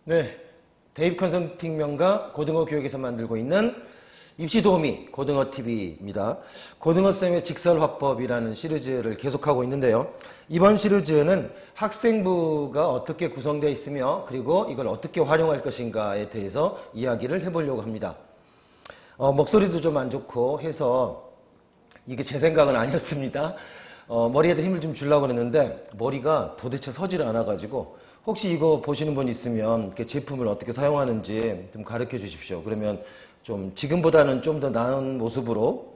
네, 대입 컨설팅 명가 고등어 교육에서 만들고 있는 입시 도우미 고등어 TV입니다. 고등어쌤의 직설화법이라는 시리즈를 계속하고 있는데요. 이번 시리즈는 학생부가 어떻게 구성되어 있으며 그리고 이걸 어떻게 활용할 것인가에 대해서 이야기를 해보려고 합니다. 목소리도 좀 안 좋고 해서 이게 제 생각은 아니었습니다. 머리에다 힘을 좀 주려고 했는데 머리가 도대체 서질 않아가지고 혹시 이거 보시는 분 있으면 이렇게 제품을 어떻게 사용하는지 좀 가르쳐 주십시오. 그러면 좀 지금보다는 좀 더 나은 모습으로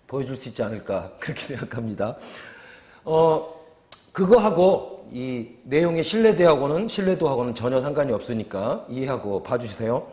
보여줄 수 있지 않을까 그렇게 생각합니다. 그거하고 이 내용의 신뢰도하고는 전혀 상관이 없으니까 이해하고 봐주세요.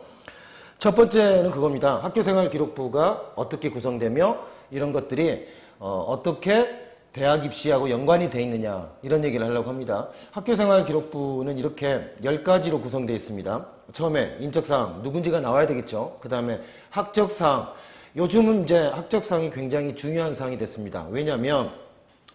첫 번째는 그겁니다. 학교생활 기록부가 어떻게 구성되며 이런 것들이 어떻게 대학 입시하고 연관이 돼 있느냐 이런 얘기를 하려고 합니다. 학교생활 기록부는 이렇게 10가지로 구성되어 있습니다. 처음에 인적사항, 누군지가 나와야 되겠죠. 그 다음에 학적사항, 요즘은 이제 학적사항이 굉장히 중요한 사항이 됐습니다. 왜냐하면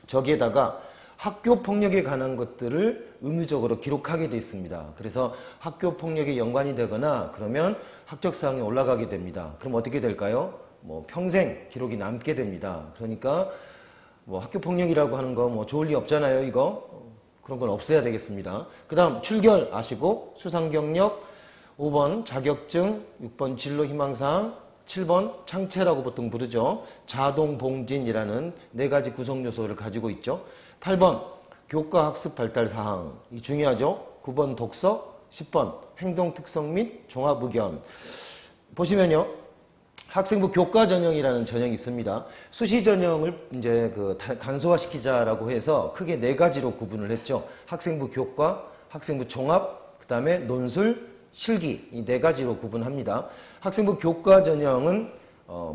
저기에다가 학교폭력에 관한 것들을 의무적으로 기록하게 돼 있습니다. 그래서 학교폭력에 연관이 되거나 그러면 학적사항이 올라가게 됩니다. 그럼 어떻게 될까요? 평생 기록이 남게 됩니다. 그러니까 학교폭력이라고 하는 거 좋을 리 없잖아요, 이거. 그런 건 없애야 되겠습니다. 그 다음, 출결 아시고, 수상경력, 5번, 자격증, 6번, 진로희망사항, 7번, 창체라고 보통 부르죠. 자동봉진이라는 4가지 구성 요소를 가지고 있죠. 8번, 교과학습 발달사항. 이 중요하죠. 9번, 독서, 10번, 행동특성 및 종합의견. 보시면요. 학생부 교과 전형이라는 전형이 있습니다. 수시 전형을 이제 간소화시키자라고 해서 크게 4가지로 구분을 했죠. 학생부 교과, 학생부 종합, 그 다음에 논술, 실기 이 4가지로 구분합니다. 학생부 교과 전형은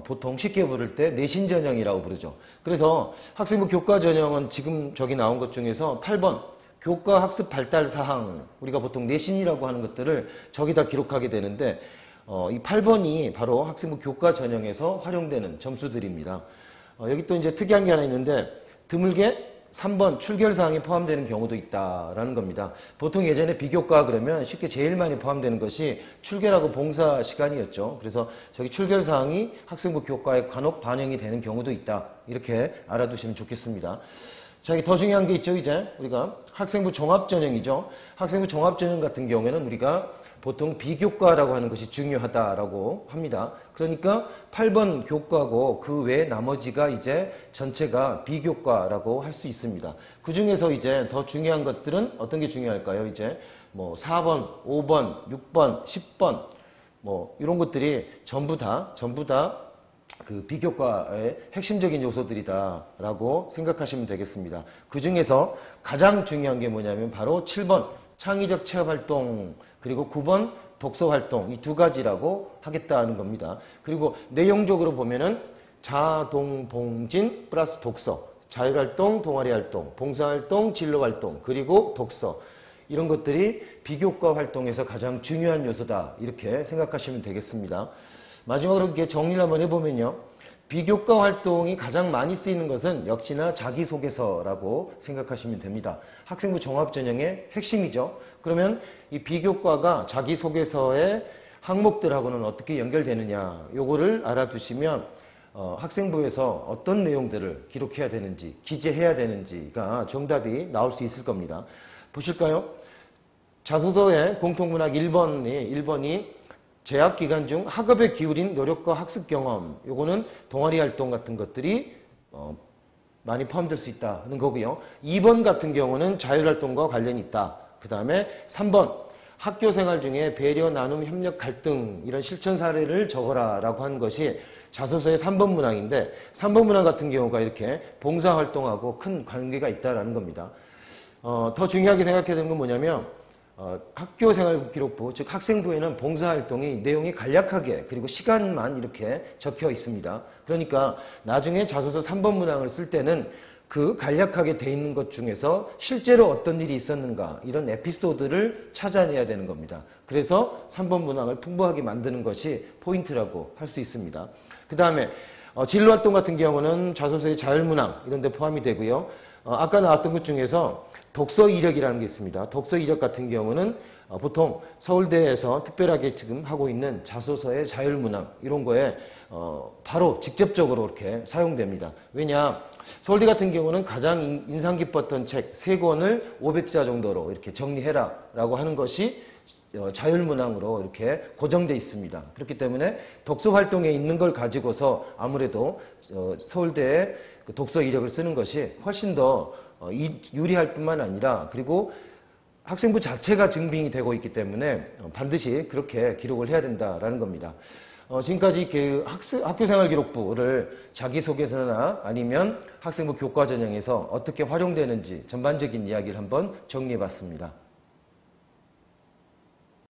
보통 쉽게 부를 때 내신 전형이라고 부르죠. 그래서 학생부 교과 전형은 지금 저기 나온 것 중에서 8번 교과 학습 발달 사항, 우리가 보통 내신이라고 하는 것들을 저기다 기록하게 되는데 이 8번이 바로 학생부 교과 전형에서 활용되는 점수들입니다. 여기 또 이제 특이한 게 하나 있는데 드물게 3번 출결사항이 포함되는 경우도 있다라는 겁니다. 보통 예전에 비교과 그러면 쉽게 제일 많이 포함되는 것이 출결하고 봉사 시간이었죠. 그래서 저기 출결사항이 학생부 교과에 간혹 반영이 되는 경우도 있다. 이렇게 알아두시면 좋겠습니다. 자, 더 중요한 게 있죠. 이제 우리가 학생부 종합전형이죠. 학생부 종합전형 같은 경우에는 우리가 보통 비교과라고 하는 것이 중요하다라고 합니다. 그러니까 8번 교과고 그 외에 나머지가 이제 전체가 비교과라고 할 수 있습니다. 그 중에서 이제 더 중요한 것들은 어떤 게 중요할까요? 이제 4번, 5번, 6번, 10번 이런 것들이 전부 다 그 비교과의 핵심적인 요소들이다라고 생각하시면 되겠습니다. 그 중에서 가장 중요한 게 뭐냐면 바로 7번 창의적 체험활동 그리고 9번 독서활동 이 2가지라고 하겠다는 겁니다. 그리고 내용적으로 보면은 자동봉진 플러스 독서, 자율활동, 동아리활동, 봉사활동, 진로활동 그리고 독서 이런 것들이 비교과 활동에서 가장 중요한 요소다 이렇게 생각하시면 되겠습니다. 마지막으로 이렇게 정리를 한번 해보면요. 비교과 활동이 가장 많이 쓰이는 것은 역시나 자기소개서라고 생각하시면 됩니다. 학생부 종합전형의 핵심이죠. 그러면 이 비교과가 자기소개서의 항목들하고는 어떻게 연결되느냐 요거를 알아두시면 학생부에서 어떤 내용들을 기록해야 되는지 기재해야 되는지가 정답이 나올 수 있을 겁니다. 보실까요? 자소서의 공통문학 1번이 재학 기간 중 학업에 기울인 노력과 학습 경험, 요거는 동아리 활동 같은 것들이 많이 포함될 수 있다는 거고요. 2번 같은 경우는 자율활동과 관련이 있다. 그 다음에 3번 학교 생활 중에 배려, 나눔, 협력, 갈등 이런 실천 사례를 적어라 라고 하는 것이 자소서의 3번 문항인데 3번 문항 같은 경우가 이렇게 봉사활동하고 큰 관계가 있다는 겁니다. 더 중요하게 생각해야 되는 건 뭐냐면 학교생활기록부, 즉 학생부에는 봉사활동이 내용이 간략하게 그리고 시간만 이렇게 적혀 있습니다. 그러니까 나중에 자소서 3번 문항을 쓸 때는 그 간략하게 돼 있는 것 중에서 실제로 어떤 일이 있었는가 이런 에피소드를 찾아내야 되는 겁니다. 그래서 3번 문항을 풍부하게 만드는 것이 포인트라고 할 수 있습니다. 그 다음에 진로활동 같은 경우는 자소서의 자율문항 이런 데 포함이 되고요. 아까 나왔던 것 중에서 독서 이력이라는 게 있습니다. 독서 이력 같은 경우는 보통 서울대에서 특별하게 지금 하고 있는 자소서의 자율문항 이런 거에 바로 직접적으로 이렇게 사용됩니다. 왜냐? 서울대 같은 경우는 가장 인상 깊었던 책 3권을 500자 정도로 이렇게 정리해라 라고 하는 것이 자율문항으로 이렇게 고정되어 있습니다. 그렇기 때문에 독서 활동에 있는 걸 가지고서 아무래도 서울대의 그 독서 이력을 쓰는 것이 훨씬 더 유리할 뿐만 아니라 그리고 학생부 자체가 증빙이 되고 있기 때문에 반드시 그렇게 기록을 해야 된다라는 겁니다. 지금까지 그 학교생활기록부를 자기소개서나 아니면 학생부 교과전형에서 어떻게 활용되는지 전반적인 이야기를 한번 정리해 봤습니다.